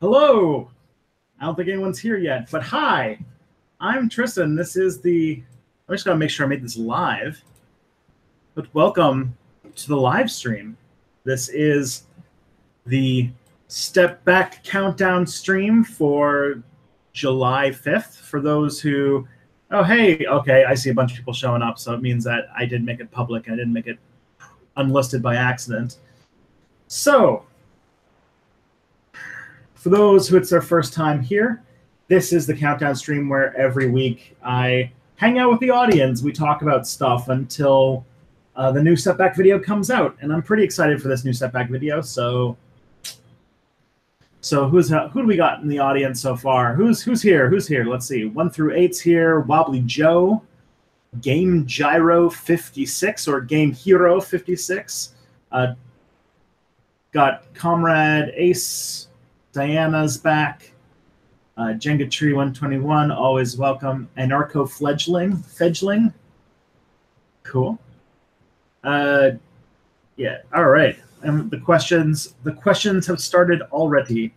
Hello. I don't think anyone's here yet, but hi. I'm Tristan. This is I'm just gonna make sure I made this live. But welcome to the live stream. This is the Step Back Countdown stream for July 5th. For those who, oh, hey, okay, I see a bunch of people showing up, so it means that I did make it public. I didn't make it unlisted by accident. So, for those who it's their first time here, this is the countdown stream where every week I hang out with the audience. We talk about stuff until the new Step Back video comes out, and I'm pretty excited for this new Step Back video. So who do we got in the audience so far? Who's here? Who's here? Let's see. 1 through 8's here. Wobbly Joe, Game Gyro 56 or Game Hero 56. Got Comrade Ace. Diana's back. Jenga Tree 121, always welcome. Anarcho Fledgling. Cool. Yeah, all right. And the questions have started already.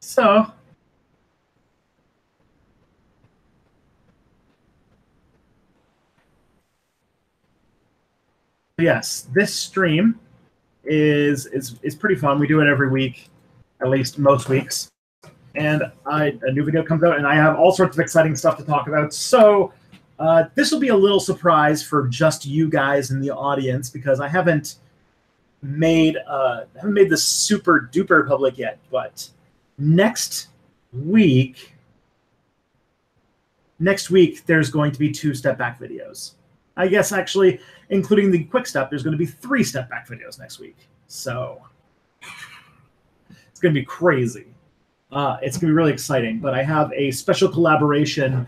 So yes, this stream is pretty fun. We do it every week, at least most weeks. And a new video comes out, and I have all sorts of exciting stuff to talk about. So this will be a little surprise for just you guys in the audience because I haven't made this super duper public yet. But next week, there's going to be 2 Step Back videos. I guess actually, including the quick step, there's going to be 3 Step Back videos next week. So it's going to be crazy. It's going to be really exciting. But I have a special collaboration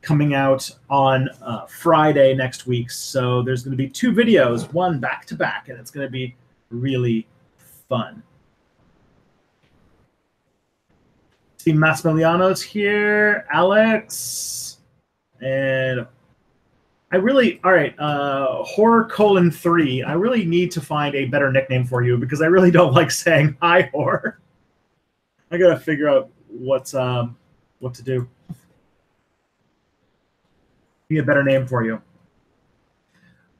coming out on Friday next week. So there's going to be 2 videos, one back to back, and it's going to be really fun. See Massimiliano's here, Alex, and Horror:3. I really need to find a better nickname for you because I really don't like saying hi, Horror. I gotta figure out what to do. Need a better name for you.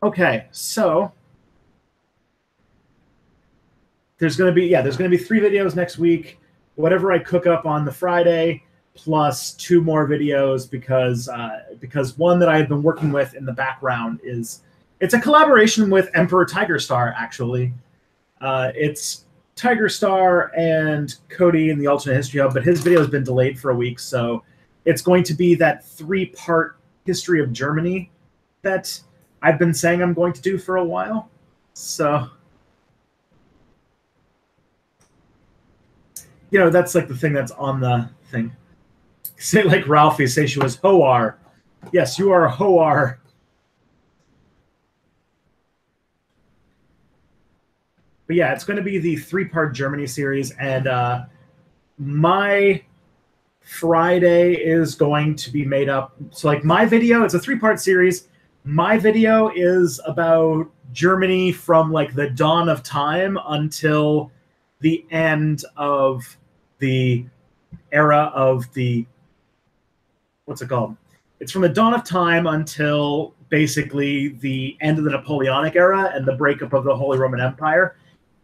Okay, so there's gonna be 3 videos next week. Whatever I cook up on the Friday, plus 2 more videos because one that I have been working with in the background it's a collaboration with Emperor Tiger Star, actually. It's Tiger Star and Cody in the Alternate History Hub, but his video has been delayed for a week, so it's going to be that 3-part history of Germany that I've been saying I'm going to do for a while. So that's like the thing that's on the thing. Say like Ralphie, say she was Hoar. Yes, you are Hoar. But yeah, it's going to be the 3-part Germany series, and my Friday is going to be made up. So like my video, it's a 3-part series. My video is about Germany from like the dawn of time until the end of the era of the what's it called? It's from the dawn of time until basically the end of the Napoleonic era and the breakup of the Holy Roman Empire.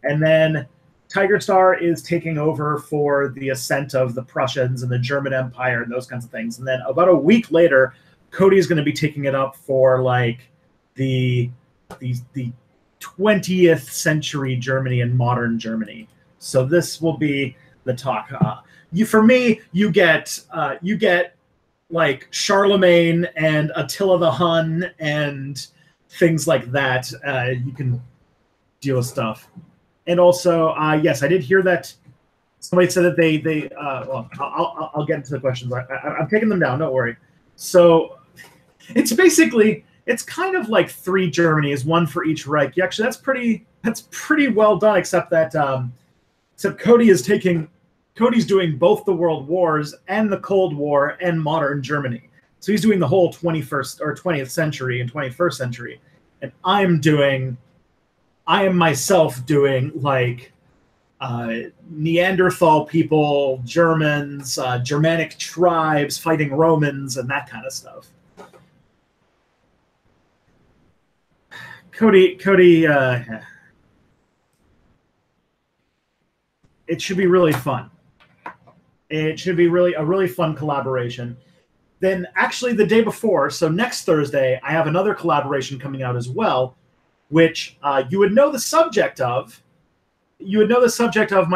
And then Tiger Star is taking over for the ascent of the Prussians and the German Empire and those kinds of things. And then about a week later, Cody is going to be taking it up for like the 20th century Germany and modern Germany. So this will be the talk. For me, you get like Charlemagne and Attila the Hun and things like that. You can deal with stuff. And also, yes, I did hear that somebody said that well, I'll get into the questions. I'm taking them down. Don't worry. So it's basically, it's kind of like 3 Germanys, 1 for each Reich. Yeah, actually, that's pretty well done, except that except Cody's doing both the World Wars and the Cold War and modern Germany. So he's doing the whole 21st or 20th century and 21st century, and I'm doing I am myself doing like Neanderthal people, Germans, Germanic tribes fighting Romans, and that kind of stuff. Cody, it should be really fun. It should be a really fun collaboration. Then actually the day before, so next Thursday, I have another collaboration coming out as well, which you would know the subject of. You would know the subject of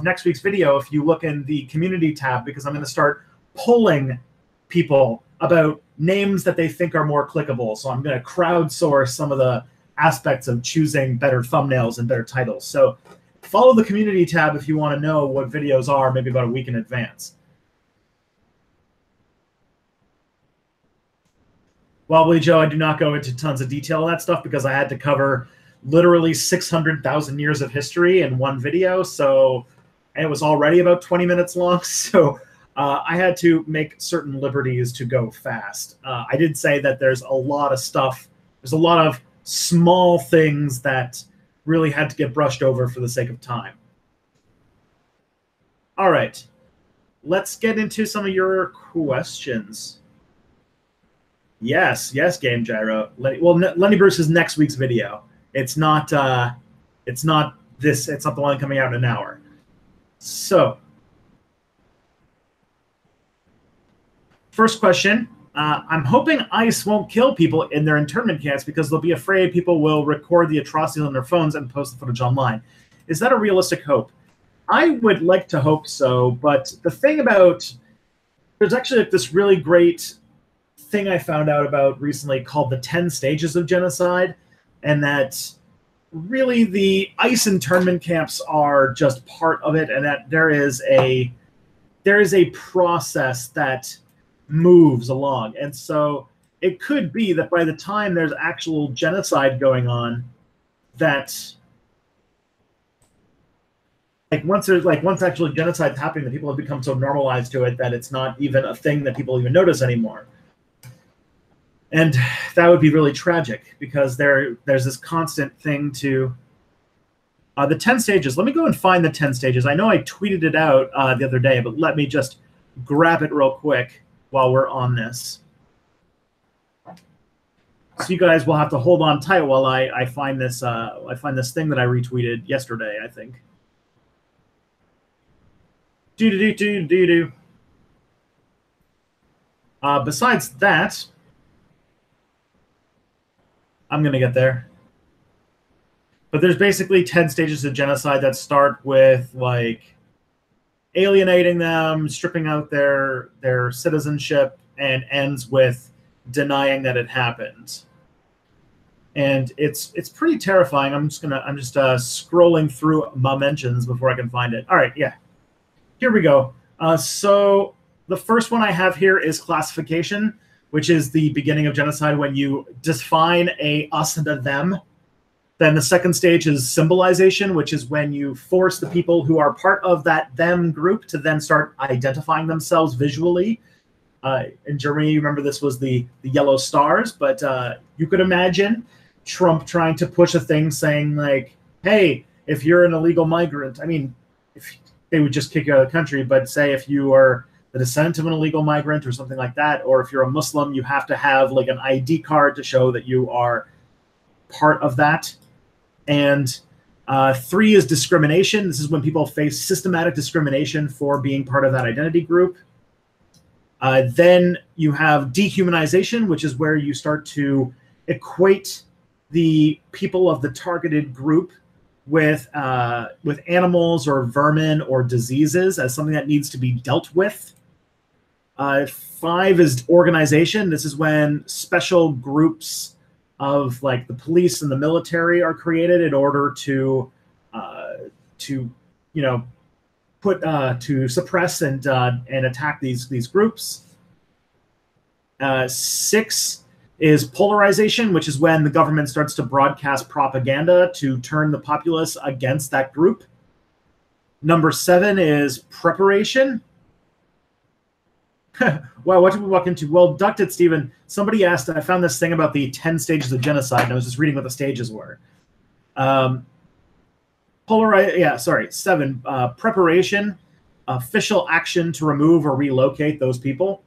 next week's video if you look in the community tab, because I'm going to start polling people about names that they think are more clickable. So I'm going to crowdsource some of the aspects of choosing better thumbnails and better titles. So follow the community tab if you want to know what videos are, maybe about a week in advance. Wobbly Joe, I do not go into tons of detail on that stuff because I had to cover literally 600,000 years of history in one video. So, and it was already about 20 minutes long. So I had to make certain liberties to go fast. I did say that there's a lot of stuff. There's a lot of small things that really had to get brushed over for the sake of time. All right, let's get into some of your questions. Yes, Game Gyro. Lenny Bruce is next week's video. It's not the one coming out in an hour. So, first question. I'm hoping ICE won't kill people in their internment camps because they'll be afraid people will record the atrocities on their phones and post the footage online. Is that a realistic hope? I would like to hope so, but the thing about... There's actually like this really great thing I found out about recently called the 10 stages of genocide, and that really the ICE internment camps are just part of it, and that there is a process that moves along. And so it could be that by the time there's actual genocide going on, that once actual genocide's happening, that people have become so normalized to it that it's not even a thing that people even notice anymore. And that would be really tragic because there's this constant thing to the 10 stages. Let me go and find the 10 stages. I know I tweeted it out the other day, but let me just grab it real quick while we're on this. So you guys will have to hold on tight while I find this thing that I retweeted yesterday, I think. Besides that, I'm going to get there. But there's basically 10 stages of genocide that start with like alienating them, stripping out their citizenship, and ends with denying that it happened. And it's pretty terrifying. I'm just scrolling through my mentions before I can find it. All right, yeah. Here we go. So the first one I have here is classification, which is the beginning of genocide when you define a us and a them. Then the second stage is symbolization, which is when you force the people who are part of that them group to then start identifying themselves visually. In Germany, remember this was the yellow stars, but you could imagine Trump trying to push a thing saying like, hey, if you're an illegal migrant, I mean, if they would just kick you out of the country, but say if you are the descendant of an illegal migrant or something like that, or if you're a Muslim, you have to have like an ID card to show that you are part of that. And 3 is discrimination. This is when people face systematic discrimination for being part of that identity group. Then you have dehumanization, which is where you start to equate the people of the targeted group with animals or vermin or diseases as something that needs to be dealt with. 5 is organization. This is when special groups of like the police and the military are created in order to suppress and attack these groups. 6 is polarization, which is when the government starts to broadcast propaganda to turn the populace against that group. Number 7 is preparation. Wow, what did we walk into? Well, ducked it, Stephen. Somebody asked, I found this thing about the 10 stages of genocide, and I was just reading what the stages were. Um, Seven, preparation, official action to remove or relocate those people,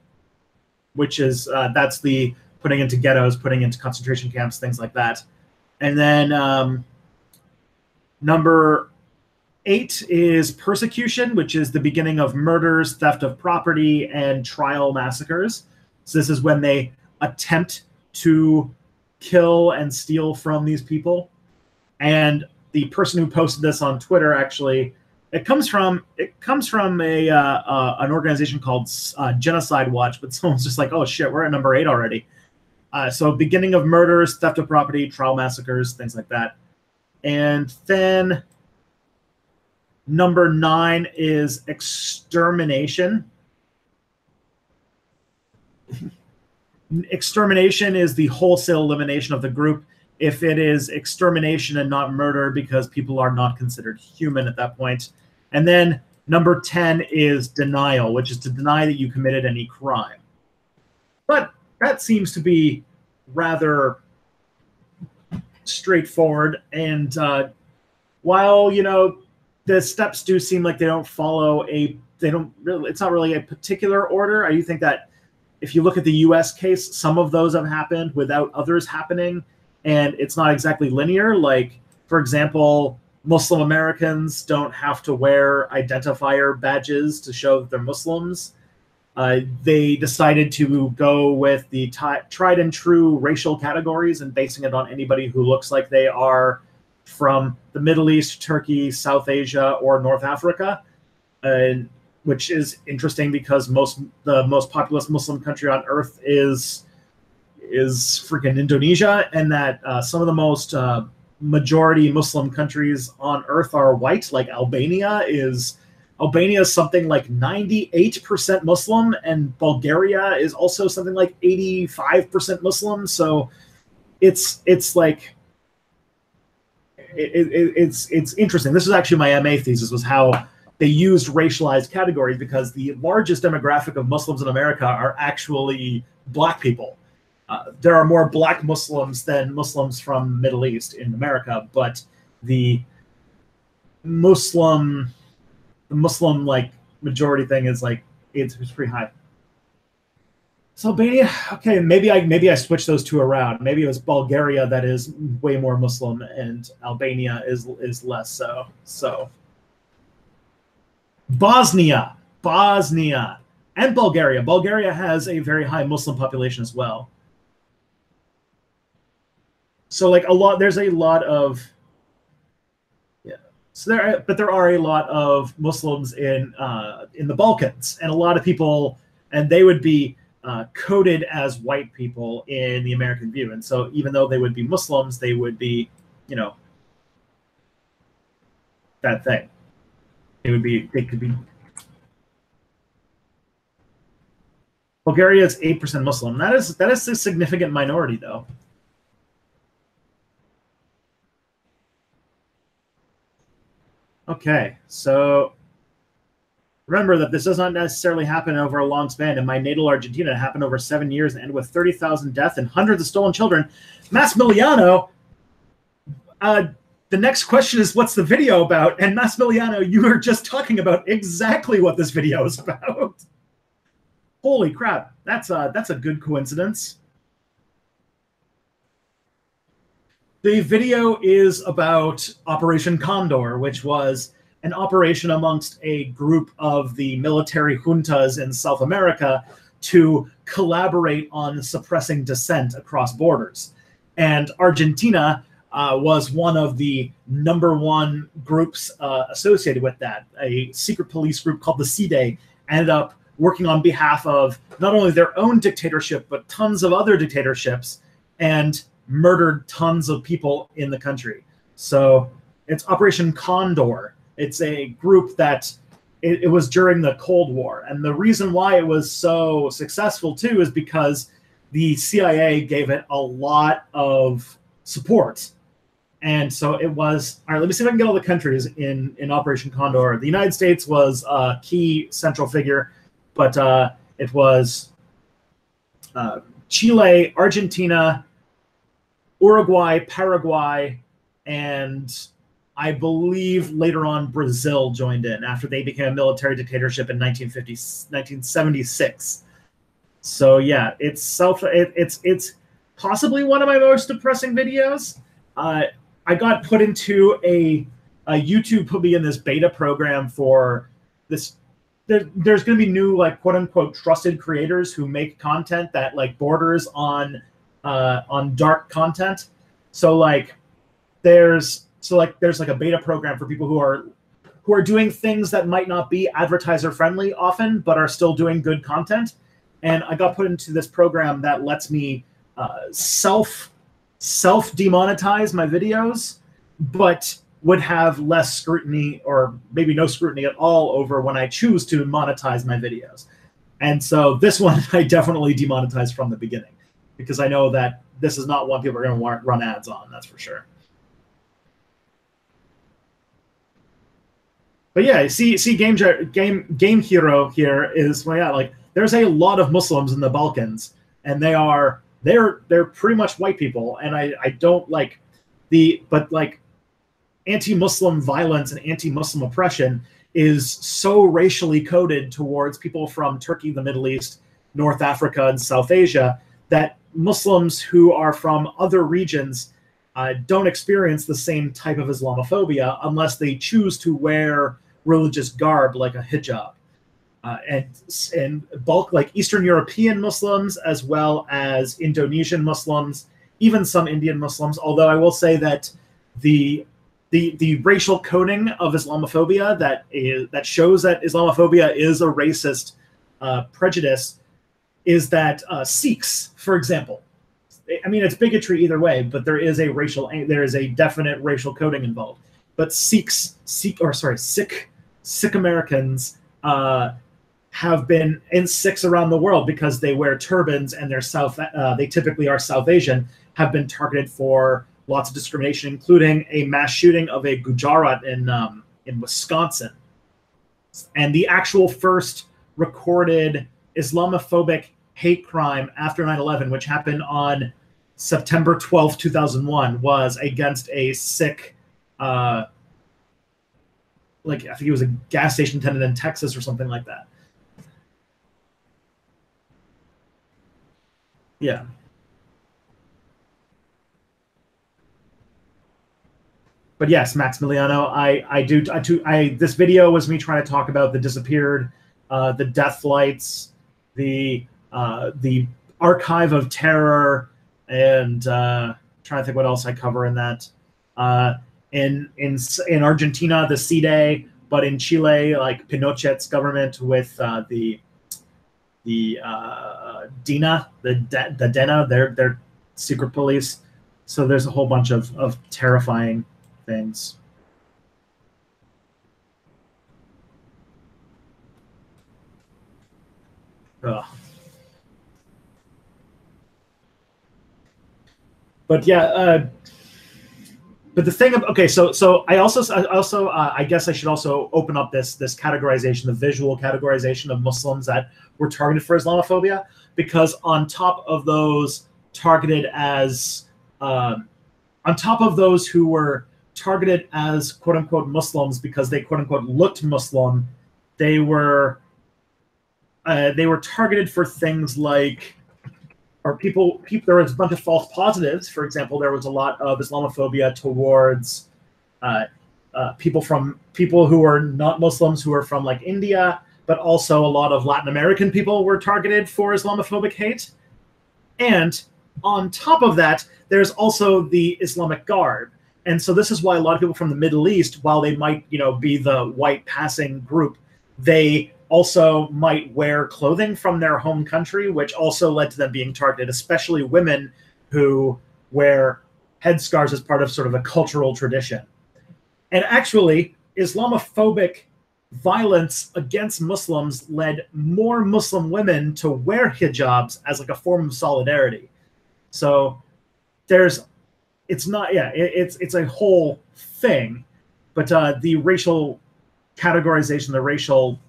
which is that's the putting into ghettos, putting into concentration camps, things like that. And then number 8 is persecution, which is the beginning of murders, theft of property, and trial massacres. So this is when they attempt to kill and steal from these people. And the person who posted this on Twitter, actually, it comes from a an organization called Genocide Watch, but someone's just like, oh shit, we're at number 8 already. So beginning of murders, theft of property, trial massacres, things like that. And then number 9 is extermination. Extermination is the wholesale elimination of the group. If it is extermination and not murder, because people are not considered human at that point. And then number 10 is denial, which is to deny that you committed any crime. But that seems to be rather straightforward. And while, you know, the steps do seem like they don't follow it's not really a particular order. I do think that if you look at the US case, some of those have happened without others happening, and it's not exactly linear. Like, for example, Muslim Americans don't have to wear identifier badges to show that they're Muslims. They decided to go with the tried and true racial categories and basing it on anybody who looks like they are from the Middle East, Turkey, South Asia, or North Africa, which is interesting because the most populous Muslim country on earth is freaking Indonesia, and that some of the most majority Muslim countries on earth are white. Like Albania is something like 98% Muslim, and Bulgaria is also something like 85% Muslim. So it's like it's interesting. This is actually my MA thesis, was how they used racialized categories, because the largest demographic of Muslims in America are actually black people. There are more black Muslims than Muslims from Middle East in America, but the Muslim like majority thing is like it's pretty high. So Albania, okay, maybe I switched those two around. Maybe it was Bulgaria that is way more Muslim, and Albania is less so. So Bosnia, and Bulgaria. Bulgaria has a very high Muslim population as well. So like there's a lot of, yeah. So there are a lot of Muslims in the Balkans, and a lot of people, and they would be coded as white people in the American view. And so even though they would be Muslims, they would be, you know, that thing. They could be. Bulgaria is 8% Muslim. That is a significant minority, though. Okay, so remember that this does not necessarily happen over a long span. In my natal Argentina, it happened over 7 years and with 30,000 deaths and hundreds of stolen children. Massimiliano, the next question is, what's the video about? And Massimiliano, you were just talking about exactly what this video is about. Holy crap, that's a good coincidence. The video is about Operation Condor, which was an operation amongst a group of the military juntas in South America to collaborate on suppressing dissent across borders. And Argentina was one of the #1 groups associated with that. A secret police group called the CIDE ended up working on behalf of not only their own dictatorship, but tons of other dictatorships, and murdered tons of people in the country. So it's Operation Condor. It's a group that it was during the Cold War. And the reason why it was so successful, too, is because the CIA gave it a lot of support. And so it was, all right, let me see if I can get all the countries in Operation Condor. The United States was a key central figure, but it was Chile, Argentina, Uruguay, Paraguay, and I believe later on Brazil joined in after they became a military dictatorship in 1976. So yeah, it's possibly one of my most depressing videos. I got put into YouTube put me in this beta program for this. There's going to be new, like, quote unquote trusted creators who make content that like borders on dark content. So like there's like a beta program for people who are doing things that might not be advertiser friendly often, but are still doing good content. And I got put into this program that lets me self demonetize my videos, but would have less scrutiny, or maybe no scrutiny at all, over when I choose to monetize my videos. And so this one I definitely demonetized from the beginning, because I know that this is not one people are going to run ads on, that's for sure. But yeah, see Game Hero here is, well, yeah, like there's a lot of Muslims in the Balkans, and they're pretty much white people, and I don't like but like anti-Muslim violence and anti-Muslim oppression is so racially coded towards people from Turkey, the Middle East, North Africa, and South Asia that Muslims who are from other regions don't experience the same type of Islamophobia unless they choose to wear religious garb like a hijab. And bulk, like Eastern European Muslims, as well as Indonesian Muslims, even some Indian Muslims. Although I will say that the racial coding of Islamophobia that shows that Islamophobia is a racist prejudice is that Sikhs, for example. I mean, it's bigotry either way, but there is a definite racial coding involved. But Sikh Americans have been, and Sikhs around the world, because they wear turbans and they typically are South Asian, have been targeted for lots of discrimination, including a mass shooting of a Gujarat in Wisconsin. And the actual first recorded Islamophobic hate crime after 9/11, which happened on September 12th, 2001, was against a Sikh, I think he was a gas station attendant in Texas or something like that. Yeah. But yes, Maximiliano, this video was me trying to talk about the disappeared, the death flights, the archive of terror, and trying to think what else I cover in that. In Argentina, the CIDE, but in Chile, like Pinochet's government with the DINA, the DENA, their secret police. So there's a whole bunch of terrifying things. Ugh. But yeah, but the thing of, okay, so I also I guess I should also open up this categorization, the visual categorization of Muslims that were targeted for Islamophobia, because on top of those targeted as on top of those who were targeted as quote unquote Muslims because they quote unquote looked Muslim, they were targeted for things like, or people there was a bunch of false positives. For example, there was a lot of Islamophobia towards people who are not Muslims, who are from like India, but also a lot of Latin American people were targeted for Islamophobic hate. And on top of that, there's also the Islamic Guard. And so this is why a lot of people from the Middle East, while they might, be the white passing group, they also might wear clothing from their home country, which also led to them being targeted, especially women who wear headscarves as part of sort of a cultural tradition. And actually, Islamophobic violence against Muslims led more Muslim women to wear hijabs as like a form of solidarity. So it's a whole thing, but the racial categorization, the racial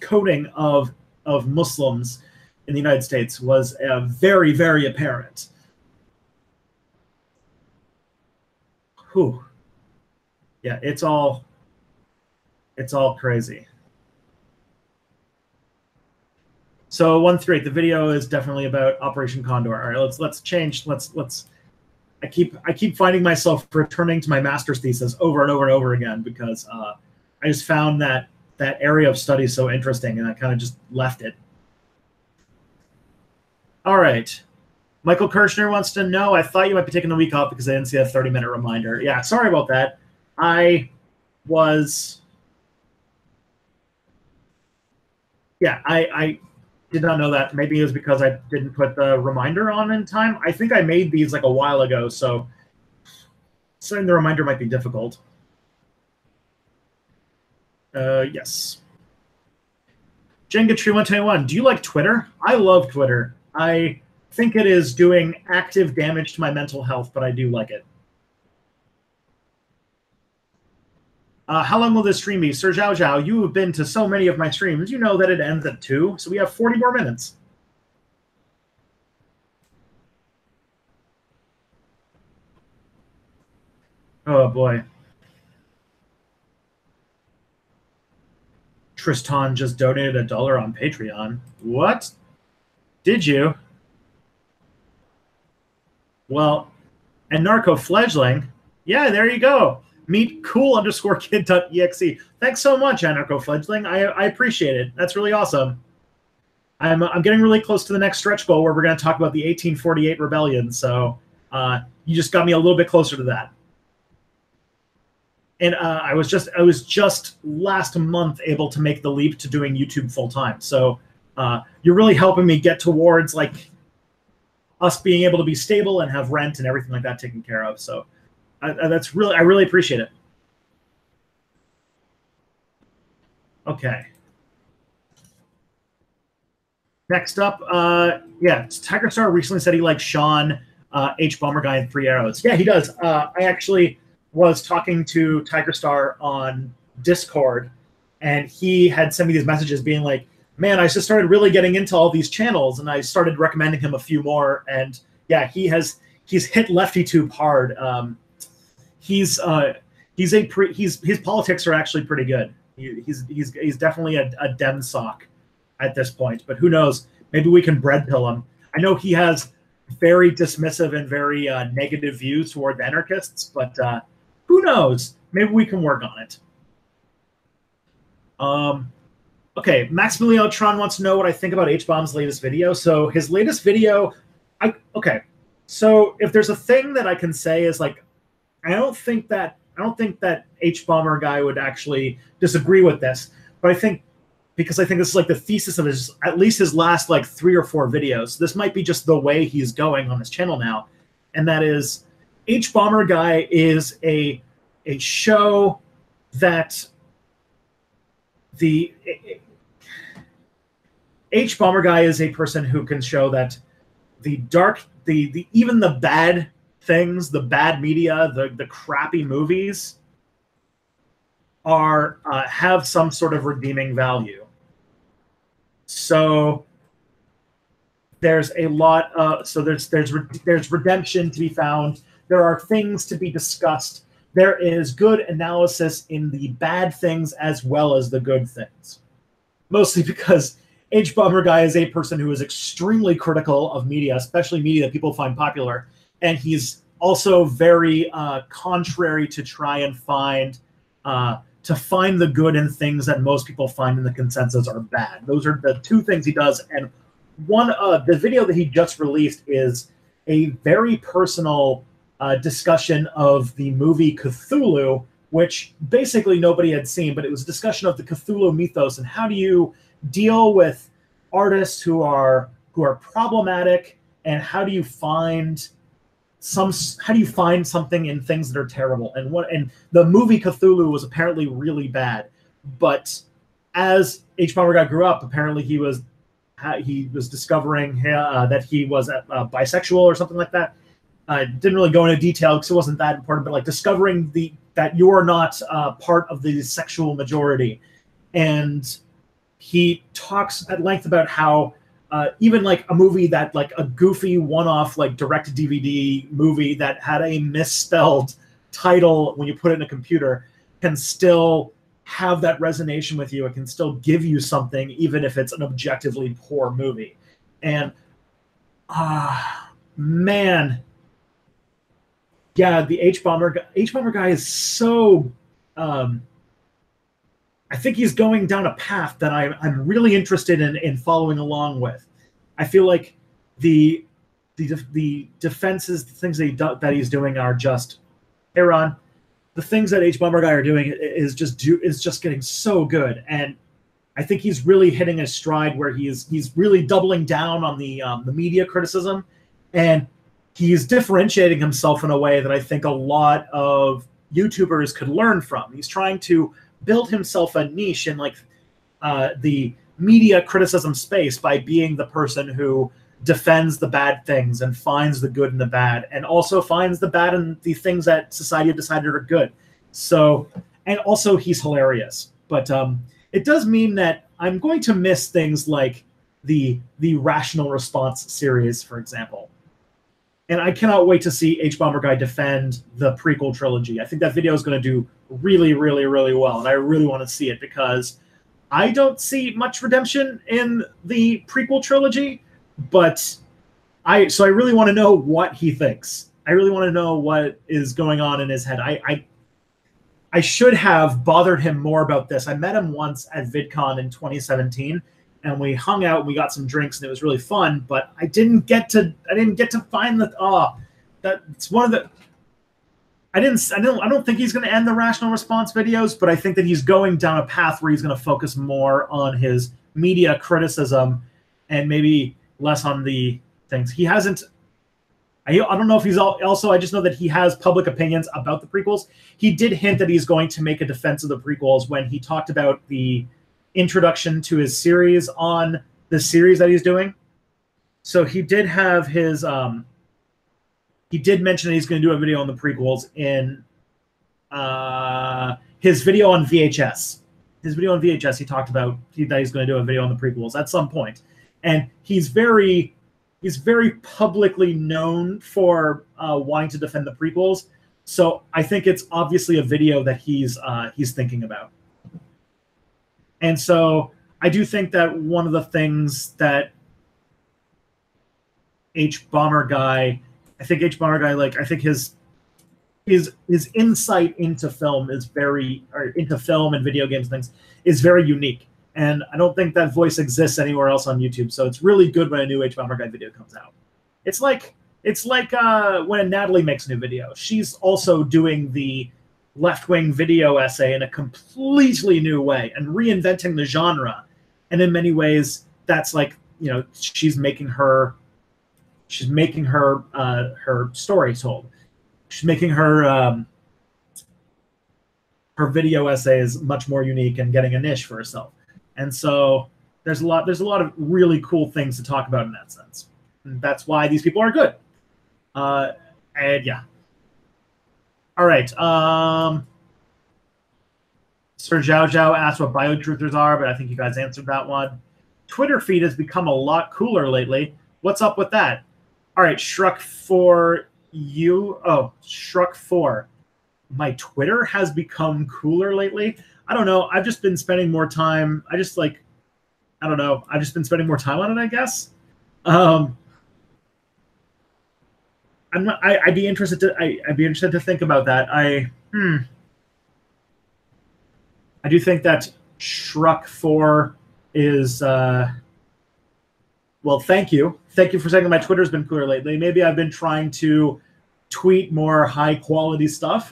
coding of Muslims in the United States was very, very apparent. whew, yeah, it's all crazy. So 138, the video is definitely about Operation Condor. All right, let's change. Let's. I keep finding myself returning to my master's thesis over and over and over again because I just found that area of study so interesting, and I kind of just left it. All right. Michael Kirshner wants to know, I thought you might be taking the week off because I didn't see a 30-minute reminder. Yeah, sorry about that. I did not know that. Maybe it was because I didn't put the reminder on in time. I think I made these like a while ago, so setting the reminder might be difficult. Yes. Jenga Tree 121, do you like Twitter? I love Twitter. I think it is doing active damage to my mental health, but I do like it. How long will this stream be? Sir Zhao Zhao, you have been to so many of my streams. You know that it ends at 2, so we have 40 more minutes. Oh, boy. Tristan just donated $1 on Patreon. What? Did you? Well, and Narco Fledgling. Yeah, there you go. Meet cool_kid.exe. Thanks so much, Anarcho Fledgling. I appreciate it. That's really awesome. I'm getting really close to the next stretch goal where we're going to talk about the 1848 rebellion. So you just got me a little bit closer to that. And I was just last month able to make the leap to doing YouTube full time. So you're really helping me get towards like us being able to be stable and have rent and everything like that taken care of. So I really appreciate it. Okay. Next up, yeah, Tiger Star recently said he likes Sean H. Bomber Guy in 3 Arrows. Yeah, he does. I actually was talking to Tiger Star on Discord, and he had sent me these messages being like, man, I just started really getting into all these channels, and I started recommending him a few more. And yeah, he's hit LeftyTube hard. His politics are actually pretty good. He's definitely a Dem sock at this point, but who knows? Maybe we can bread pill him. I know he has very dismissive and very negative views toward the anarchists, but who knows? Maybe we can work on it. Okay, Maximiliotron wants to know what I think about H-Bomb's latest video. So his latest video, okay. So if there's a thing that I can say is like, I don't think that H-Bomber guy would actually disagree with this, but because I think this is like the thesis of at least his last like 3 or 4 videos. This might be just the way he's going on his channel now, and that is H-Bomber Guy is a show that the H-Bomber Guy is a person who can show that even the bad things, the bad media, the crappy movies have some sort of redeeming value. So there's a lot there's redemption to be found. There are things to be discussed. There is good analysis in the bad things as well as the good things. Mostly because H-Bomber Guy is a person who is extremely critical of media, especially media that people find popular. And he's also very contrary to try and find the good in things that most people find in the consensus are bad. Those are the 2 things he does. And the video that he just released is a very personal discussion of the movie Cthulhu, which basically nobody had seen, but it was a discussion of the Cthulhu mythos and how do you deal with artists who are problematic, and how do you find something in things that are terrible. And the movie Cthulhu was apparently really bad, but as H-Bomber Guy grew up, apparently he was discovering that he was bisexual or something like that. Didn't really go into detail because it wasn't that important, but like discovering that you're not part of the sexual majority. And he talks at length about how even like a movie that like a goofy one-off like direct-to-DVD movie that had a misspelled title, when you put it in a computer, can still have that resonation with you. It can still give you something, even if it's an objectively poor movie. And man, yeah, the H Bomber guy is so. I think he's going down a path that I'm really interested in following along with. I feel like the defenses, the things that he's doing are just, hey Ron, the things that H Bomber guy are doing is just getting so good, and I think he's really hitting a stride where he's really doubling down on the media criticism, and he's differentiating himself in a way that I think a lot of YouTubers could learn from. He's trying to build himself a niche in like the media criticism space by being the person who defends the bad things and finds the good in the bad, and also finds the bad in the things that society decided are good. So, and also he's hilarious. But it does mean that I'm going to miss things like the Rational Response series, for example. And I cannot wait to see H Bomber Guy defend the prequel trilogy. I think that video is going to do really, really, really well, and I really want to see it because I don't see much redemption in the prequel trilogy, but I really want to know what he thinks. I really want to know what is going on in his head. I should have bothered him more about this. I met him once at VidCon in 2017, and we hung out and we got some drinks, and it was really fun. But I didn't get to find the that's one of the. I don't think he's going to end the Rational Response videos, but I think that he's going down a path where he's going to focus more on his media criticism and maybe less on the things. He hasn't. I don't know if he's also. I just know that he has public opinions about the prequels. He did hint that he's going to make a defense of the prequels when he talked about the introduction to his series on the series that he's doing. So he did have his. He did mention that he's going to do a video on the prequels in his video on VHS. His video on VHS, he talked about that he's going to do a video on the prequels at some point, and he's very publicly known for wanting to defend the prequels. So I think it's obviously a video that he's thinking about. And so I do think that one of the things that H Bomber Guy, I think his insight into film into film and video games and things is very unique. And I don't think that voice exists anywhere else on YouTube. So it's really good when a new H Bomber Guy video comes out. It's like when Natalie makes a new video. She's also doing the left-wing video essay in a completely new way and reinventing the genre. And in many ways, that's like, you know, she's making her story told. She's making her video essays much more unique and getting a niche for herself. And so there's a lot of really cool things to talk about in that sense. And that's why these people are good. And yeah. All right. Sir Zhao Zhao asked what biotruthers are, but I think you guys answered that one. Twitter feed has become a lot cooler lately. What's up with that? All right, Shrek4 you. Oh, Shrek4. My Twitter has become cooler lately. I don't know. I've just been spending more time. I've just been spending more time on it, I guess. I'd be interested to think about that. I do think that Shrek4 is. Well, thank you. Thank you for saying that my Twitter's been cooler lately. Maybe I've been trying to tweet more high-quality stuff,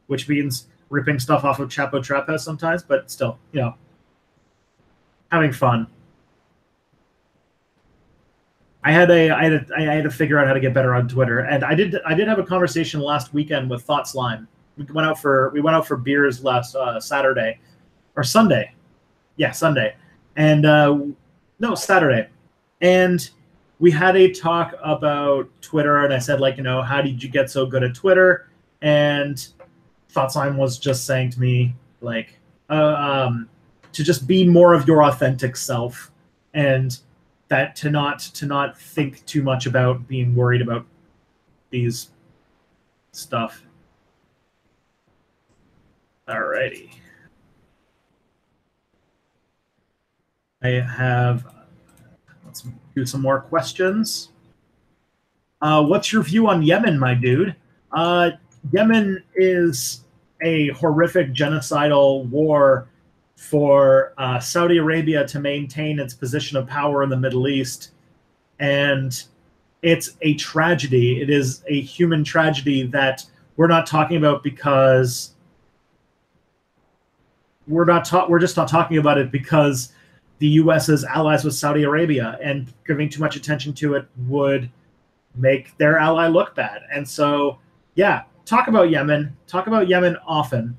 which means ripping stuff off of Chapo Trap House sometimes, but still, you know, having fun. I had to figure out how to get better on Twitter, and I did have a conversation last weekend with Thought Slime. We went out for beers last Saturday or Sunday. Yeah, Sunday. And no, Saturday. And we had a talk about Twitter, and I said, like, you know, how did you get so good at Twitter? And Thought Slime was just saying to me, like, to just be more of your authentic self, and that to not think too much about being worried about these stuff. Alrighty. I have, let's do some more questions. What's your view on Yemen, my dude? Yemen is a horrific genocidal war for Saudi Arabia to maintain its position of power in the Middle East. And it's a tragedy. It is a human tragedy that we're not talking about because we're just not talking about it because the U.S. is allies with Saudi Arabia, and giving too much attention to it would make their ally look bad. And so, yeah, talk about Yemen. Talk about Yemen often.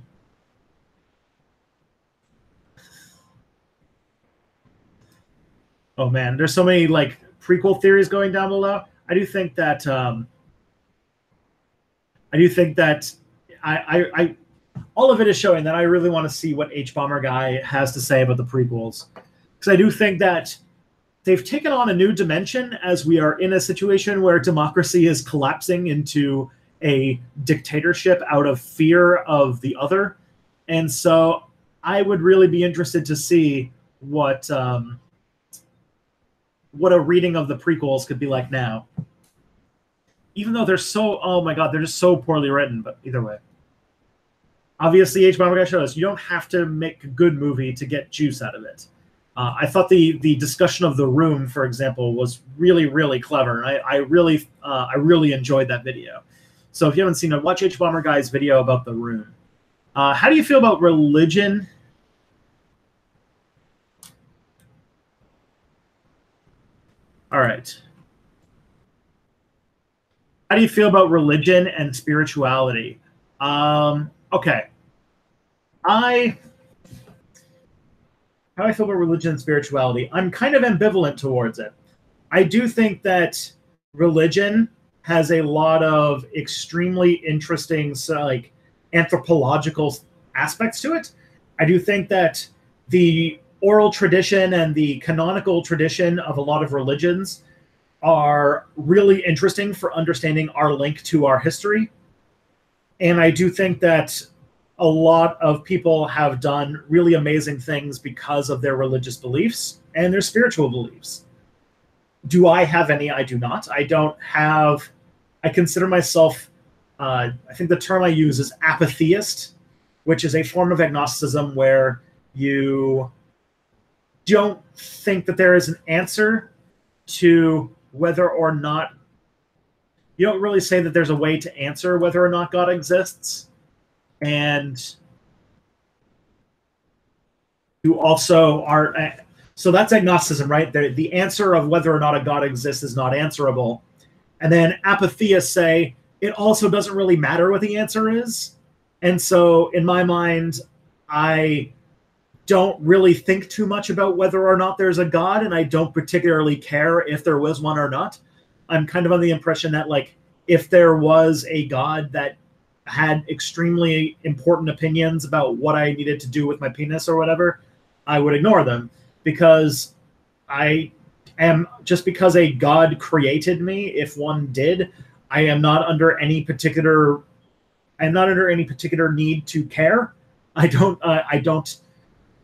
Oh man, there's so many like prequel theories going down below. I do think that I all of it is showing that I really want to see what H Bomber Guy has to say about the prequels, because I do think that they've taken on a new dimension as we are in a situation where democracy is collapsing into a dictatorship out of fear of the other. And so I would really be interested to see what a reading of the prequels could be like now. Even though they're so, oh my god, they're just so poorly written, but either way. Obviously, H Bomber Guy showed us you don't have to make a good movie to get juice out of it. I thought the discussion of The Room, for example, was really, really clever. And I really enjoyed that video. So if you haven't seen it, watch H Bomber Guy's video about The Room. How do you feel about religion? All right. How do you feel about religion and spirituality? Okay. How I feel about religion and spirituality. I'm kind of ambivalent towards it. I do think that religion has a lot of extremely interesting, like, anthropological aspects to it. I do think that the oral tradition and the canonical tradition of a lot of religions are really interesting for understanding our link to our history. And I do think that a lot of people have done really amazing things because of their religious beliefs and their spiritual beliefs. Do I have any? I do not. I don't have, I consider myself, I think the term I use is apatheist, which is a form of agnosticism where you don't think that there is an answer to whether or not, you don't really say that there's a way to answer whether or not God exists. And you also are, so that's agnosticism, right? The answer of whether or not a God exists is not answerable. And then apatheists say it also doesn't really matter what the answer is. And so in my mind, I don't really think too much about whether or not there's a God, and I don't particularly care if there was one or not. I'm kind of on the impression that, like, if there was a God that had extremely important opinions about what I needed to do with my penis or whatever, I would ignore them, because I am, just because a God created me, if one did, I am not under any particular need to care. I don't,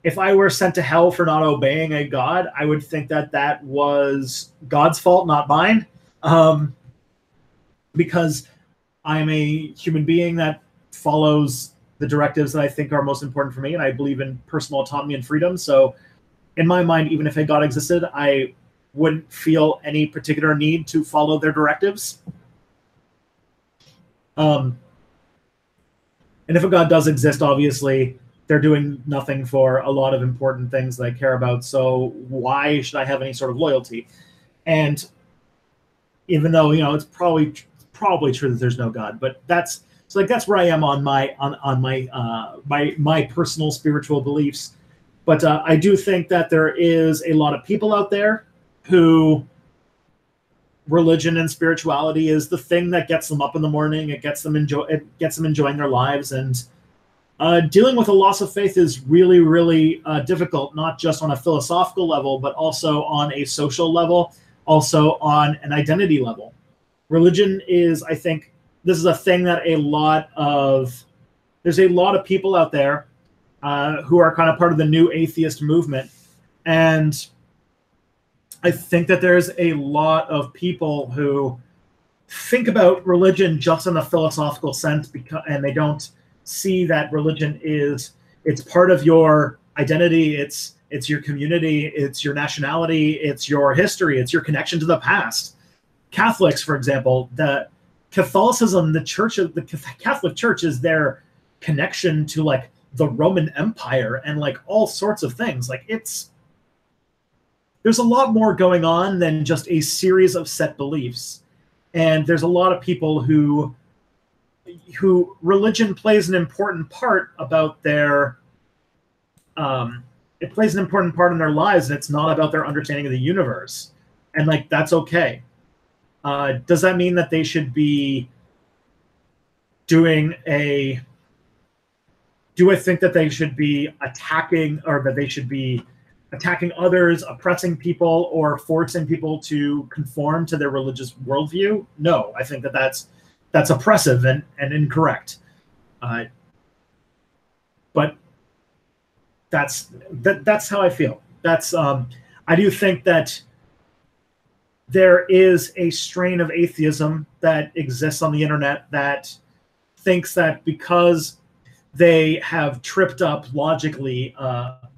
if I were sent to hell for not obeying a God, I would think that that was God's fault, not mine. Because I'm a human being that follows the directives that I think are most important for me, and I believe in personal autonomy and freedom. So in my mind, even if a God existed, I wouldn't feel any particular need to follow their directives. And if a God does exist, obviously, they're doing nothing for a lot of important things that I care about. So why should I have any sort of loyalty? And even though, you know, it's probably true that there's no God, but that's, so like, that's where I am on my my personal spiritual beliefs. But I do think that there is a lot of people out there who religion and spirituality is the thing that gets them up in the morning. It gets them enjoying their lives, and dealing with a loss of faith is really, really difficult, not just on a philosophical level, but also on a social level, also on an identity level. Religion is, I think, this is a thing that a lot of there's a lot of people out there who are kind of part of the new atheist movement, and I think that there's a lot of people who think about religion just in a philosophical sense, and they don't see that religion it's part of your identity, it's your community, it's your nationality, it's your history, it's your connection to the past. Catholics, for example, the Catholicism, the Catholic Church is their connection to like the Roman Empire and like all sorts of things. Like there's a lot more going on than just a series of set beliefs. And there's a lot of people who religion plays an important part about their it plays an important part in their lives, and it's not about their understanding of the universe. And like that's okay. Does that mean that they should be doing a do I think that they should be attacking, or that they should be attacking others, oppressing people, or forcing people to conform to their religious worldview? No, I think that that's oppressive and incorrect. But that's how I feel. That's I do think that there is a strain of atheism that exists on the internet that thinks that because they have tripped up logically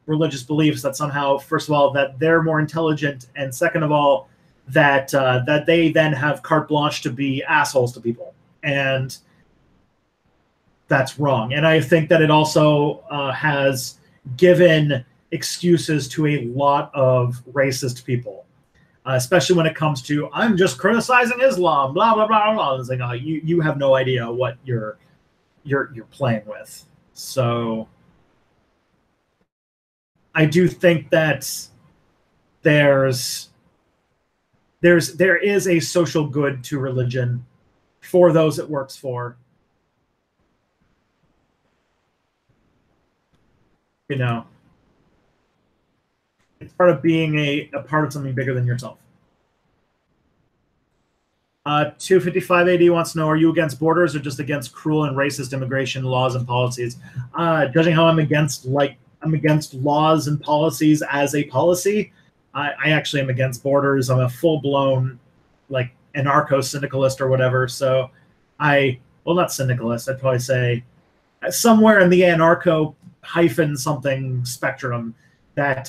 religious beliefs, that somehow, first of all, that they're more intelligent, and second of all, that that they then have carte blanche to be assholes to people, and that's wrong. And I think that it also has given excuses to a lot of racist people, especially when it comes to I'm just criticizing Islam, blah blah blah blah. It's like, oh, you have no idea what you're playing with. So I do think that there is a social good to religion for those it works for. You know, it's part of being a part of something bigger than yourself. 255 AD wants to know, are you against borders or just against cruel and racist immigration laws and policies? Judging how I'm against laws and policies as a policy, I actually am against borders. I'm a full-blown like anarcho-syndicalist or whatever. So not syndicalist, I'd probably say somewhere in the anarcho hyphen something spectrum, that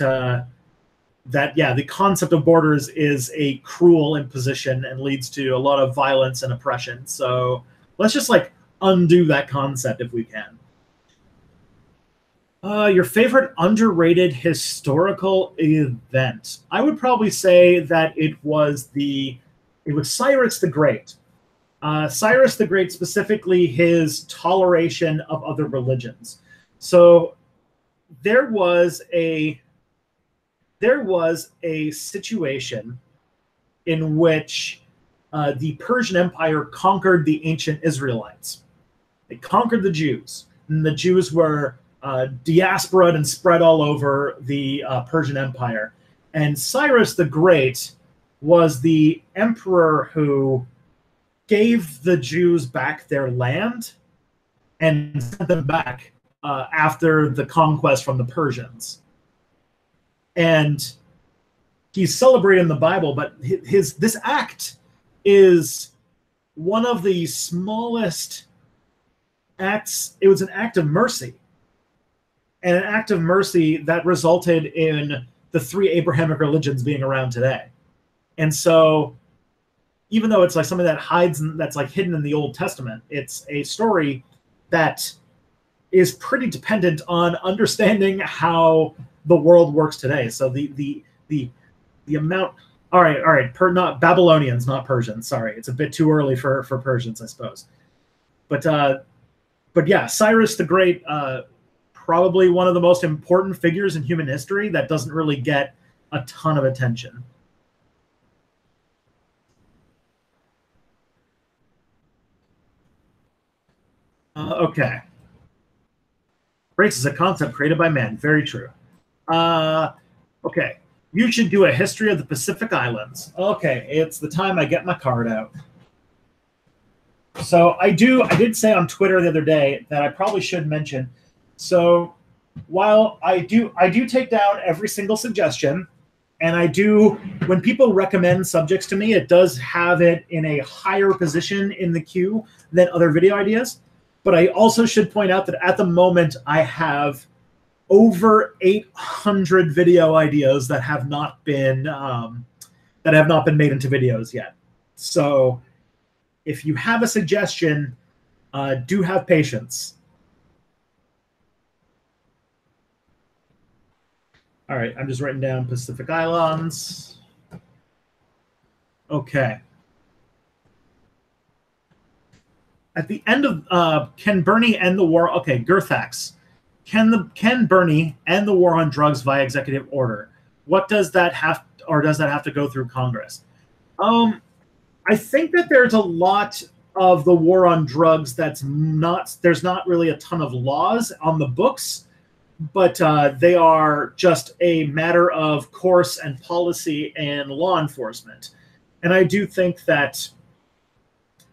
the concept of borders is a cruel imposition and leads to a lot of violence and oppression. So let's just like undo that concept if we can. Your favorite underrated historical event? I would probably say that it was Cyrus the Great. Cyrus the Great, specifically his toleration of other religions. So there was a situation in which the Persian Empire conquered the ancient Israelites. They conquered the Jews, and the Jews were diasporaed and spread all over the Persian Empire. And Cyrus the Great was the emperor who gave the Jews back their land and sent them back after the conquest from the Persians. And he's celebrated in the Bible, but this act is one of the smallest acts. It was an act of mercy, and an act of mercy that resulted in the three Abrahamic religions being around today. And so, even though it's like something that's like hidden in the Old Testament, it's a story that is pretty dependent on understanding how the world works today. So the amount. All right. Not Babylonians, not Persians. Sorry, it's a bit too early for Persians, I suppose. But yeah, Cyrus the Great, probably one of the most important figures in human history that doesn't really get a ton of attention. Okay. Race is a concept created by man. Very true. Okay. You should do a history of the Pacific Islands. Okay, it's the time I get my card out. So I did say on Twitter the other day that I probably should mention. So while I do take down every single suggestion, and I do, when people recommend subjects to me, it does have it in a higher position in the queue than other video ideas. But I also should point out that at the moment I have over 800 video ideas that have not been made into videos yet. So if you have a suggestion, do have patience. All right, I'm just writing down Pacific Islands. Okay. At the end of can Bernie end the war? Okay, Girthax. Can Bernie end the war on drugs via executive order? What does that have, or does that have to go through Congress? I think that there's a lot of the war on drugs there's not really a ton of laws on the books, but they are just a matter of course and policy and law enforcement. And I do think that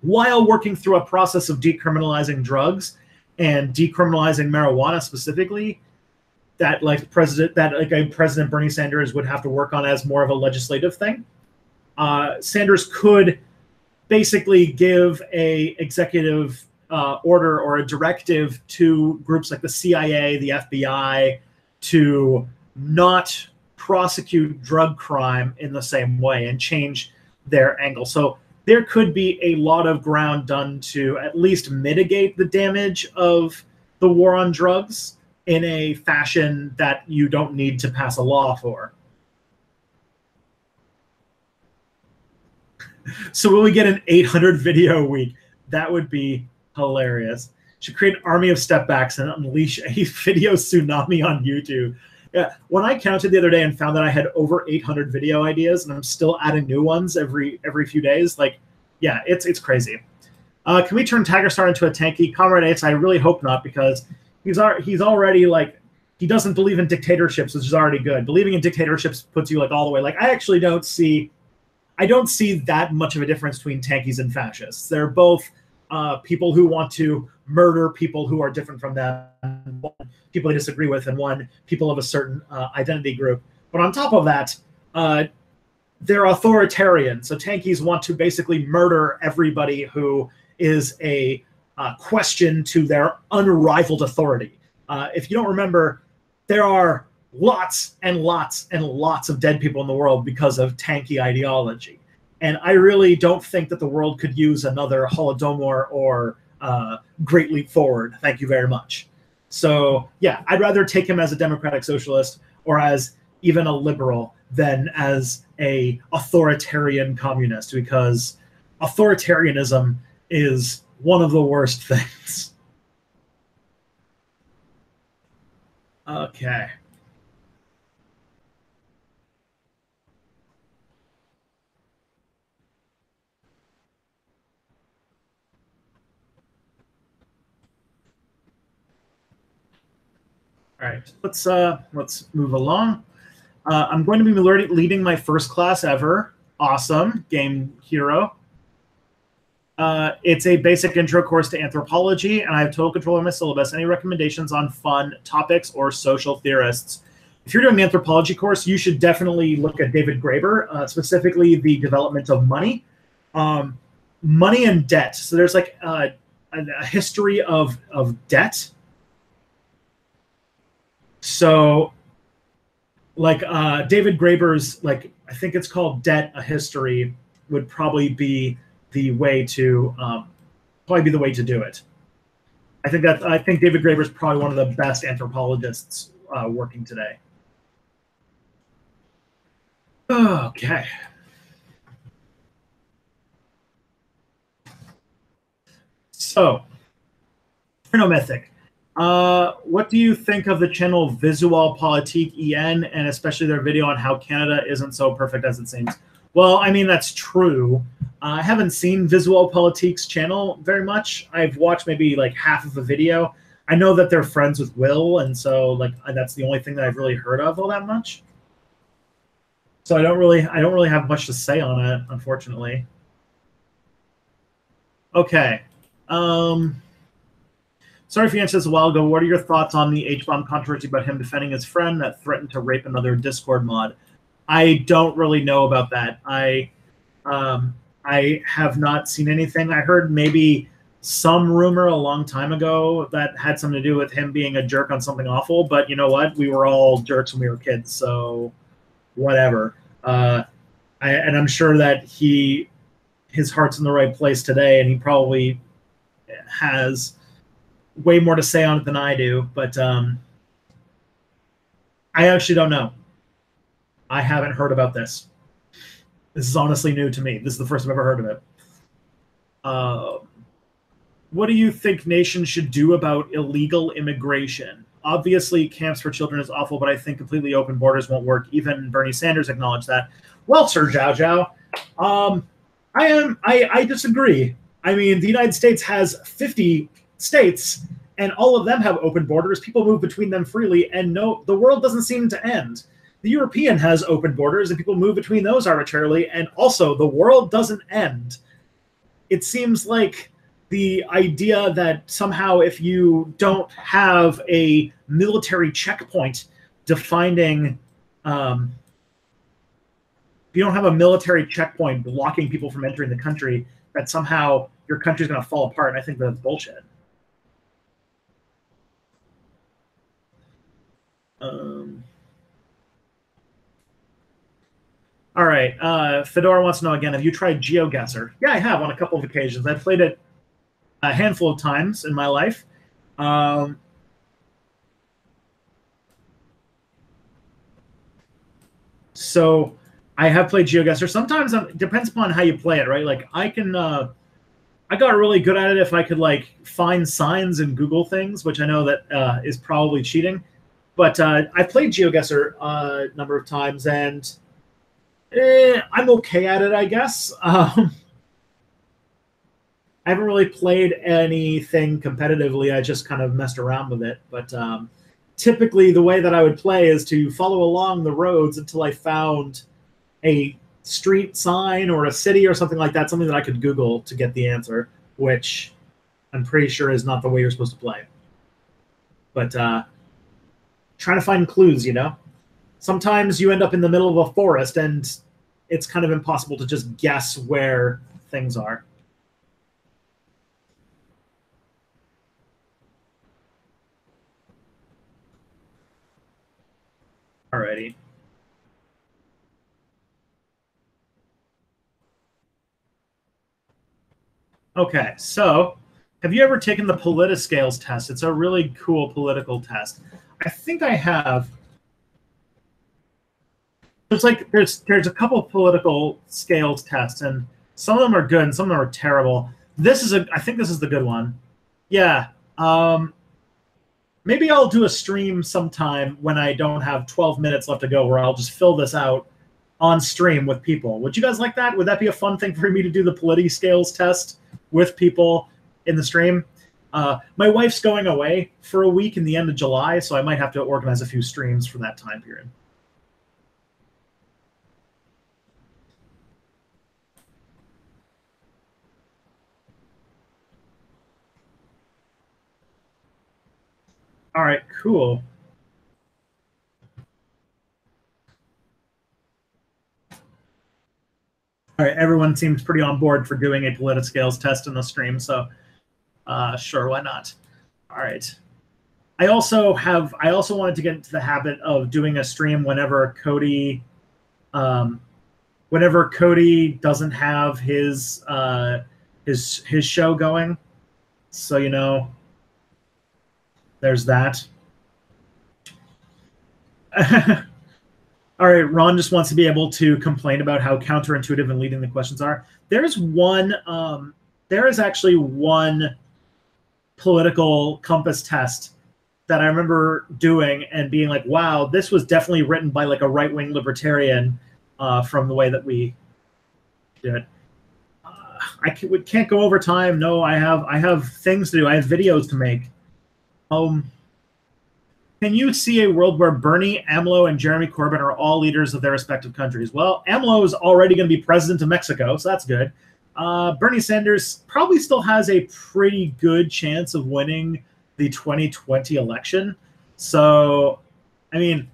while working through a process of decriminalizing drugs and decriminalizing marijuana specifically, that President Bernie Sanders would have to work on as more of a legislative thing. Sanders could basically give a executive order or a directive to groups like the CIA, the FBI, to not prosecute drug crime in the same way and change their angle. So there could be a lot of ground done to at least mitigate the damage of the war on drugs in a fashion that you don't need to pass a law for. So will we get an 800 video a week? That would be hilarious. Should create an army of stepbacks and unleash a video tsunami on YouTube. Yeah, when I counted the other day and found that I had over 800 video ideas, and I'm still adding new ones every few days, like, yeah, it's crazy. Can we turn Tiger Star into a tanky? Comrade Ace, I really hope not, because he's already like, he doesn't believe in dictatorships, which is already good. Believing in dictatorships puts you like all the way. Like, I actually don't see that much of a difference between tankies and fascists. They're both people who want to murder people who are different from them, one people they disagree with, and one people of a certain identity group. But on top of that, they're authoritarian. So tankies want to basically murder everybody who is a question to their unrivaled authority. If you don't remember, there are lots and lots and lots of dead people in the world because of tanky ideology. And I really don't think that the world could use another Holodomor or Great Leap Forward. Thank you very much. So yeah, I'd rather take him as a democratic socialist or as even a liberal than as a authoritarian communist, because authoritarianism is one of the worst things. Okay. All right, let's move along. I'm going to be leading my first class ever. Awesome, Game Hero. It's a basic intro course to anthropology, and I have total control of my syllabus. Any recommendations on fun topics or social theorists? If you're doing the anthropology course, you should definitely look at David Graeber, specifically the development of money. Money and debt. So there's like a history of debt. So like David Graeber's, like, I think it's called Debt, A History, would probably be the way to do it. I think David Graeber is probably one of the best anthropologists working today. Okay. So, Trinomythic. What do you think of the channel Visual Politique EN, and especially their video on how Canada isn't so perfect as it seems? Well, I mean, that's true. I haven't seen Visual Politique's channel very much. I've watched maybe like half of a video. I know that they're friends with Will, and so like that's the only thing that I've really heard of all that much. So I don't really have much to say on it, unfortunately. Okay. Sorry if you answered this a while ago. What are your thoughts on the H-bomb controversy about him defending his friend that threatened to rape another Discord mod? I don't really know about that. I have not seen anything. I heard maybe some rumor a long time ago that had something to do with him being a jerk on something awful. But you know what? We were all jerks when we were kids, so whatever. And I'm sure that his heart's in the right place today, and he probably has way more to say on it than I do. But I actually don't know. I haven't heard about this. This is honestly new to me. This is the first I've ever heard of it. What do you think nations should do about illegal immigration? Obviously, camps for children is awful, but I think completely open borders won't work. Even Bernie Sanders acknowledged that. Well, Sir Zhao Zhao, I disagree. I mean, the United States has 50 states, and all of them have open borders. People move between them freely, and no, the world doesn't seem to end. The European has open borders, and people move between those arbitrarily, and also the world doesn't end. It seems like the idea that somehow if you don't have a military checkpoint defining, if you don't have a military checkpoint blocking people from entering the country, that somehow your country's going to fall apart. I think that's bullshit. All right. Fedora wants to know again, have you tried GeoGuessr? Yeah, I have on a couple of occasions. I've played it a handful of times in my life. So I have played GeoGuessr. Sometimes it depends upon how you play it, right? Like I got really good at it if I could like find signs and Google things, which I know that is probably cheating. But I played GeoGuessr a number of times, and I'm okay at it, I guess. I haven't really played anything competitively. I just kind of messed around with it. But typically the way that I would play is to follow along the roads until I found a street sign or a city or something like that, something that I could Google to get the answer, which I'm pretty sure is not the way you're supposed to play. But trying to find clues, you know? Sometimes you end up in the middle of a forest and it's kind of impossible to just guess where things are. Alrighty. Okay, so have you ever taken the Politiscales test? It's a really cool political test. I think I have. There's a couple of political scales tests, and some of them are good and some of them are terrible. I think this is the good one. Yeah. Maybe I'll do a stream sometime when I don't have 12 minutes left to go where I'll just fill this out on stream with people. Would you guys like that? Would that be a fun thing for me to do the Politiscales test with people in the stream? My wife's going away for a week in the end of July, so I might have to organize a few streams for that time period. All right, cool. All right, everyone seems pretty on board for doing a Politiscales test in the stream, so sure, why not? All right. I also wanted to get into the habit of doing a stream whenever Cody doesn't have his show going. So, you know, there's that. All right, Ron just wants to be able to complain about how counterintuitive and leading the questions are. There is actually one political compass test that I remember doing and being like, wow, this was definitely written by like a right-wing libertarian from the way that we do it. I can't go over time. No, I have things to do. I have videos to make. Can you see a world where Bernie, AMLO, and Jeremy Corbyn are all leaders of their respective countries? Well, AMLO is already going to be president of Mexico, so that's good. Bernie Sanders probably still has a pretty good chance of winning the 2020 election. So, I mean,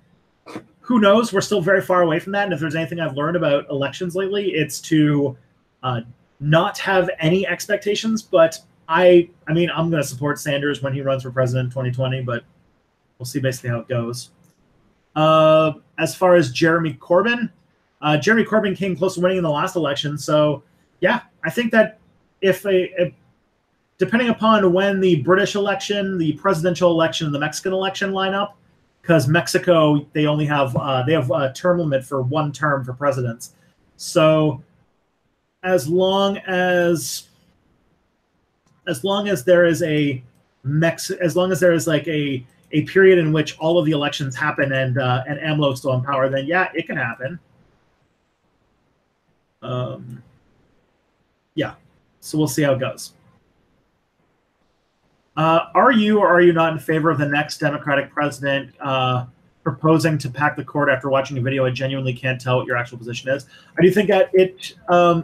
who knows? We're still very far away from that. And if there's anything I've learned about elections lately, it's to not have any expectations. But I mean, I'm going to support Sanders when he runs for president in 2020, but we'll see basically how it goes. As far as Jeremy Corbyn came close to winning in the last election. So, yeah, I think that if depending upon when the British election, the presidential election, and the Mexican election line up, because Mexico, they only have a term limit for one term for presidents. So as long as there is like a period in which all of the elections happen and AMLO is still in power, then yeah, it can happen. Yeah, so we'll see how it goes. Are you or are you not in favor of the next Democratic president proposing to pack the court after watching a video? I genuinely can't tell what your actual position is. I do think that it. All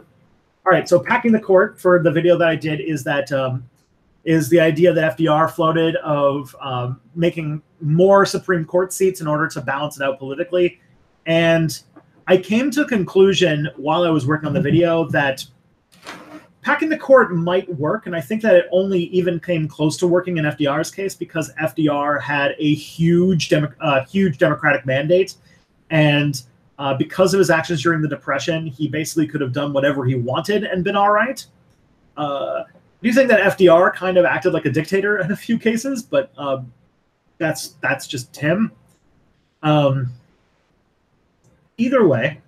right, so packing the court for the video that I did is that is the idea that FDR floated of making more Supreme Court seats in order to balance it out politically, and I came to a conclusion while I was working on the video that packing the court might work, and I think that it only even came close to working in FDR's case because FDR had a huge Democratic mandate, and because of his actions during the Depression, he basically could have done whatever he wanted and been all right. I do think that FDR kind of acted like a dictator in a few cases, but that's just him. Either way,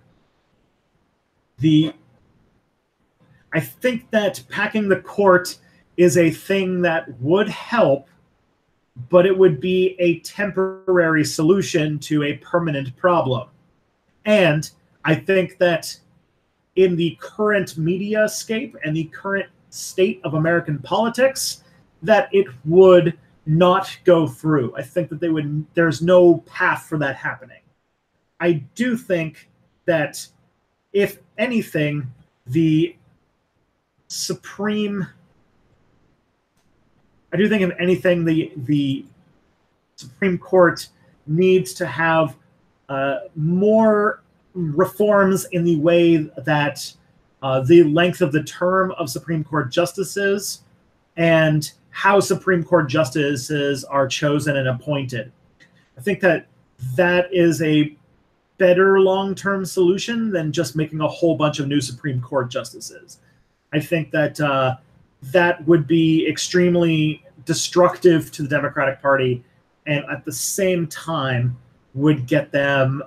I think that packing the court is a thing that would help, but it would be a temporary solution to a permanent problem. And I think that in the current mediascape and the current state of American politics, that it would not go through. I think that there's no path for that happening. I do think that, if anything, the Supreme Court needs to have more reforms in the way that the length of the term of Supreme Court justices and how Supreme Court justices are chosen and appointed. I think that is a better long-term solution than just making a whole bunch of new Supreme Court justices. I think that that would be extremely destructive to the Democratic Party, and at the same time would get them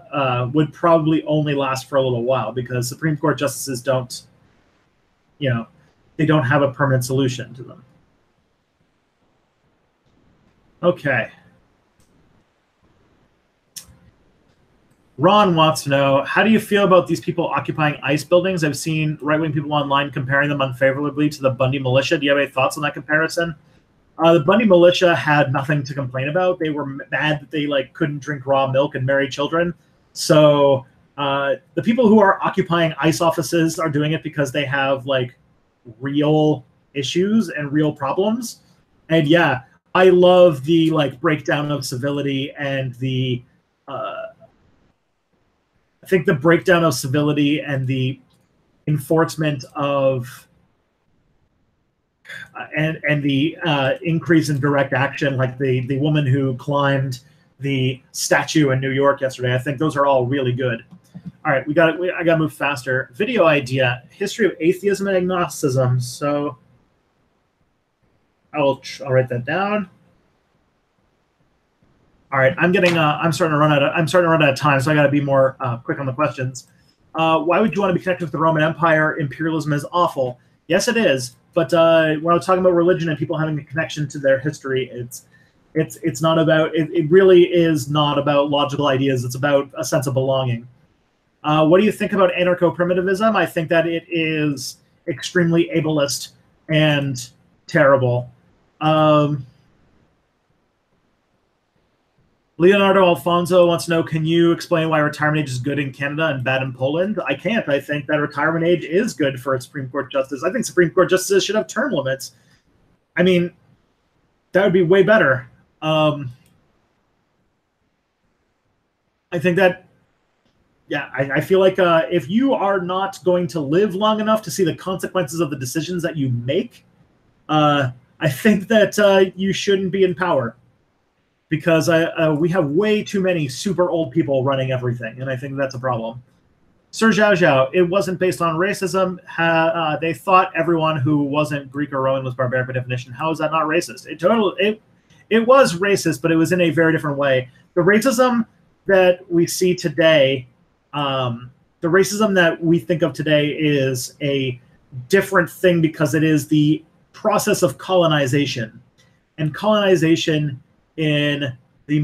would probably only last for a little while because Supreme Court justices don't have a permanent solution to them. Okay. Ron wants to know, how do you feel about these people occupying ICE buildings? I've seen right-wing people online comparing them unfavorably to the Bundy militia. Do you have any thoughts on that comparison? The Bundy militia had nothing to complain about. They were mad that they couldn't drink raw milk and marry children. So the people who are occupying ICE offices are doing it because they have real issues and real problems. And yeah, I love the breakdown of civility and the I think the breakdown of civility and the enforcement of and the increase in direct action, like the woman who climbed the statue in New York yesterday. I think those are all really good. All right, I got to move faster. Video idea: history of atheism and agnosticism. So I'll write that down. All right, I'm starting to run out of time, so I got to be more quick on the questions. Why would you want to be connected with the Roman Empire? Imperialism is awful. Yes, it is. But when I was talking about religion and people having a connection to their history, it's not about it really is not about logical ideas. It's about a sense of belonging. What do you think about anarcho-primitivism? I think that it is extremely ableist and terrible. Leonardo Alfonso wants to know, can you explain why retirement age is good in Canada and bad in Poland? I can't. I think that retirement age is good for a Supreme Court justice. I think Supreme Court justices should have term limits. I mean, that would be way better. I think that, yeah, I feel like if you are not going to live long enough to see the consequences of the decisions that you make, I think that you shouldn't be in power. Because we have way too many super old people running everything, and I think that's a problem. Sir Zhao Zhao, it wasn't based on racism. They thought everyone who wasn't Greek or Roman was barbaric by definition. How is that not racist? It was racist, but it was in a very different way. The racism that we see today, the racism that we think of today is a different thing because it is the process of colonization. And colonization in the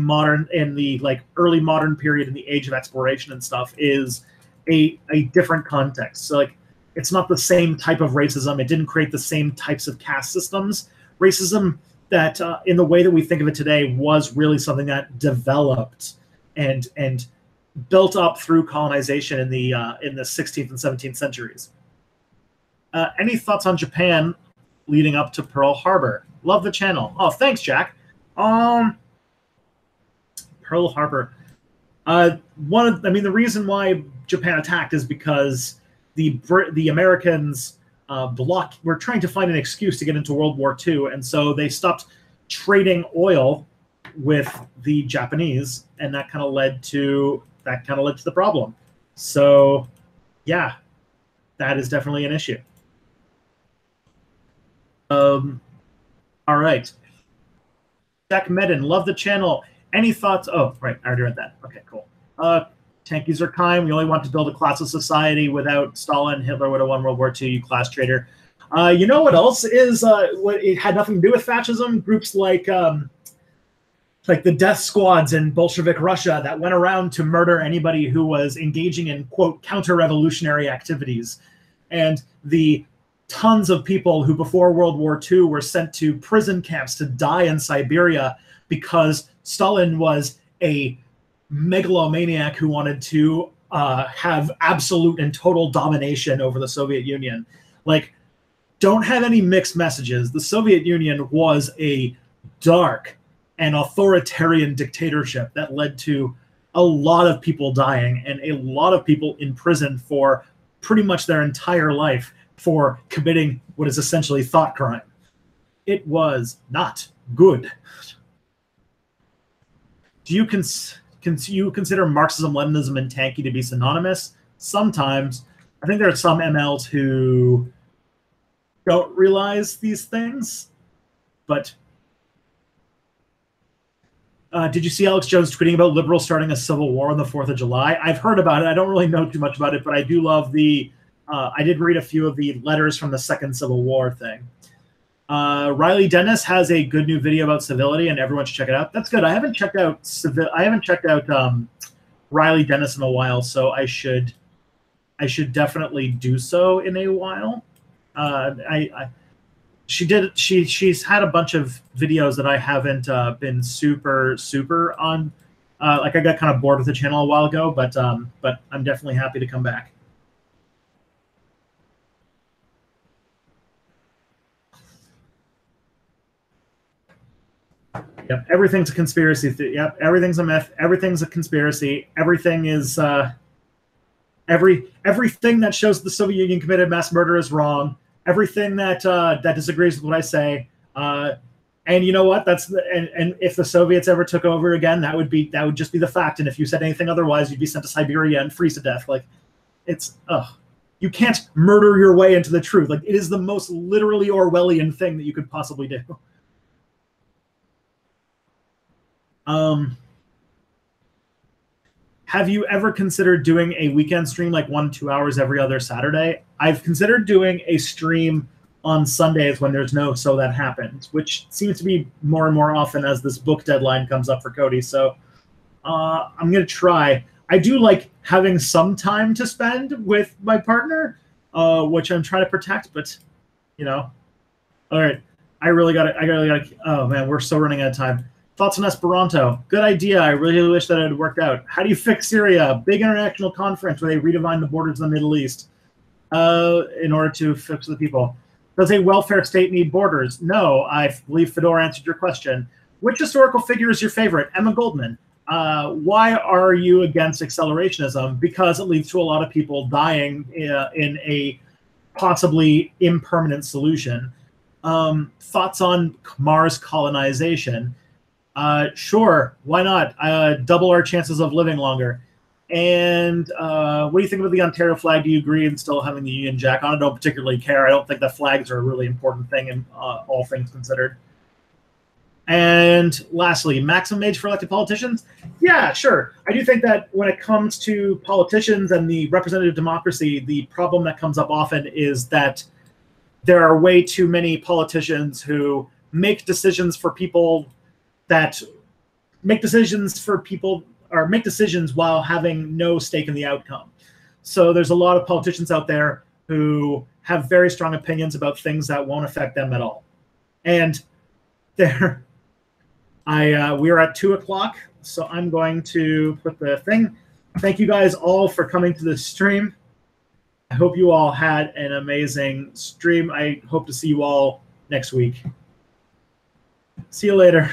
early modern period, in the age of exploration and stuff, is a different context. So like, it's not the same type of racism. It didn't create the same types of caste systems. Racism that in the way that we think of it today was really something that developed and built up through colonization in the 16th and 17th centuries. Any thoughts on Japan leading up to Pearl Harbor? Love the channel. Oh, thanks, Jack. Pearl Harbor. The reason why Japan attacked is because the Americans were trying to find an excuse to get into World War II, and so they stopped trading oil with the Japanese, and that kind of led to the problem. So, yeah, that is definitely an issue. All right. Jack Medin, love the channel. Any thoughts? Oh, right, I already read that. Okay, cool. Tankies are kind. We only want to build a classless society. Without Stalin, Hitler would have won World War II, you class traitor. You know what else is, what it had nothing to do with fascism? Groups like the death squads in Bolshevik Russia that went around to murder anybody who was engaging in, quote, counter-revolutionary activities. And the tons of people who before World War II were sent to prison camps to die in Siberia because Stalin was a megalomaniac who wanted to have absolute and total domination over the Soviet Union. Like, don't have any mixed messages. The Soviet Union was a dark and authoritarian dictatorship that led to a lot of people dying and a lot of people in prison for pretty much their entire life for committing what is essentially thought crime. It was not good. Do you consider Marxism, Leninism, and Tanky to be synonymous? Sometimes. I think there are some MLs who don't realize these things, but did you see Alex Jones tweeting about liberals starting a civil war on the 4th of July? I've heard about it. I don't really know too much about it, but I do love I did read a few of the letters from the Second Civil War thing. Riley Dennis has a good new video about civility, and everyone should check it out. That's good. I haven't checked out Riley Dennis in a while, so I should definitely do so in a while. She's had a bunch of videos that I haven't been super on. Like, I got kind of bored with the channel a while ago, but I'm definitely happy to come back. Yep, everything's a conspiracy. Yep, everything's a myth. Everything's a conspiracy. Everything is everything that shows the Soviet Union committed mass murder is wrong. Everything that disagrees with what I say. And you know what? And if the Soviets ever took over again, that would just be the fact. And if you said anything otherwise, you'd be sent to Siberia and freeze to death. Like, it's you can't murder your way into the truth. Like, it is the most literally Orwellian thing that you could possibly do. Have you ever considered doing a weekend stream, like 1-2 hours every other Saturday? I've considered doing a stream on Sundays when there's no So That Happened, which seems to be more and more often as this book deadline comes up for Cody. So I'm going to try. I do like having some time to spend with my partner, which I'm trying to protect, but, you know. All right. I really got to, oh man, we're so running out of time. Thoughts on Esperanto? Good idea. I really wish that it had worked out. How do you fix Syria? Big international conference where they redefine the borders of the Middle East in order to fix the people. Does a welfare state need borders? No. I believe Fedor answered your question. Which historical figure is your favorite? Emma Goldman. Why are you against accelerationism? Because it leads to a lot of people dying in a possibly impermanent solution. Thoughts on Mars colonization? Sure, why not? Double our chances of living longer. And what do you think about the Ontario flag? Do you agree in still having the Union Jack on it? I don't particularly care. I don't think that flags are a really important thing in all things considered. And lastly, maximum age for elected politicians? Yeah, sure. I do think that when it comes to politicians and the representative democracy, the problem that comes up often is that there are way too many politicians who make decisions for people that make decisions while having no stake in the outcome. So there's a lot of politicians out there who have very strong opinions about things that won't affect them at all. And we are at 2 o'clock, so I'm going to put the thing. Thank you guys all for coming to this stream. I hope you all had an amazing stream. I hope to see you all next week. See you later.